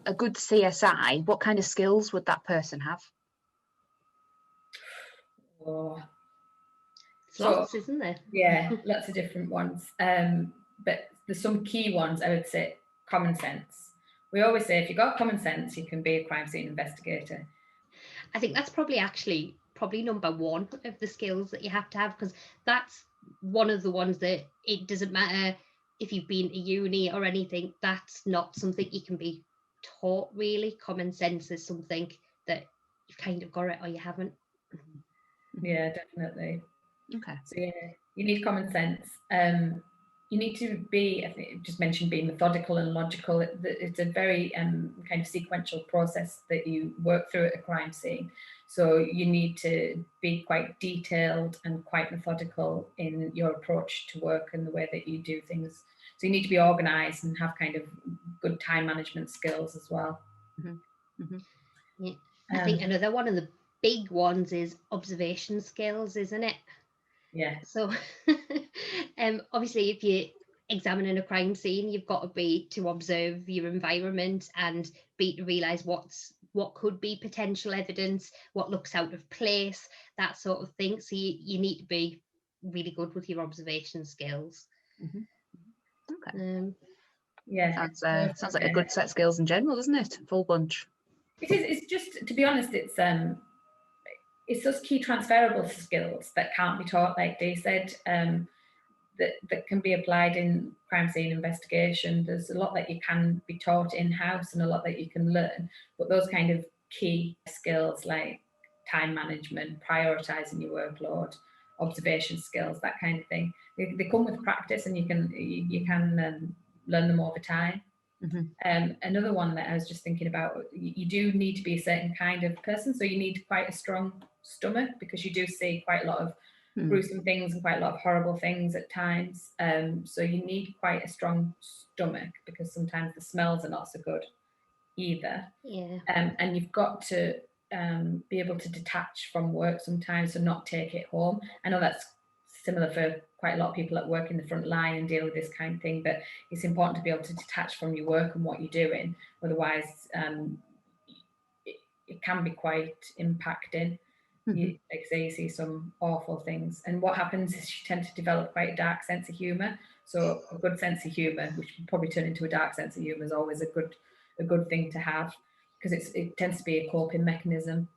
a good CSI, what kind of skills would that person have? Oh. Lots, isn't there? Yeah, lots of different ones. But there's some key ones. I would say common sense. We always say if you've got common sense, you can be a crime scene investigator. I think that's probably number one of the skills that you have to have, because that's one of the ones that it doesn't matter if you've been to uni or anything, that's not something you can be taught really. Common sense is something that you've kind of got it or you haven't. Yeah, definitely. Okay. So yeah, you need common sense. You need to be, I think you just mentioned being methodical and logical. It's a very kind of sequential process that you work through at a crime scene. So you need to be quite detailed and quite methodical in your approach to work and the way that you do things. So you need to be organised and have kind of good time management skills as well. Mm-hmm. Mm-hmm. Yeah. I think another one of the big ones is observation skills, isn't it? Yeah. So obviously if you're examining a crime scene, you've got to be to observe your environment and be to realise what could be potential evidence, what looks out of place, that sort of thing. So you need to be really good with your observation skills. Mm-hmm. Okay. Yeah. Sounds like a good set of skills in general, doesn't it? Full bunch. It is. It's just, to be honest, it's those key transferable skills that can't be taught, like Dee said, that can be applied in crime scene investigation. There's a lot that you can be taught in-house and a lot that you can learn, but those kind of key skills like time management, prioritising your workload, observation skills, that kind of thing, they come with practice, and you can learn them over time. Mm-hmm. Another one that I was just thinking about, you do need to be a certain kind of person, so you need quite a strong stomach, because you do see quite a lot of gruesome things and quite a lot of horrible things at times. So you need quite a strong stomach, because sometimes the smells are not so good either. Yeah. And you've got to be able to detach from work sometimes and not take it home. I know that's similar for quite a lot of people that work in the front line and deal with this kind of thing, but it's important to be able to detach from your work and what you're doing. Otherwise, it can be quite impacting. Like I say, you see some awful things, and what happens is you tend to develop quite a dark sense of humour. So a good sense of humour, which can probably turn into a dark sense of humour, is always a good thing to have, because it tends to be a coping mechanism.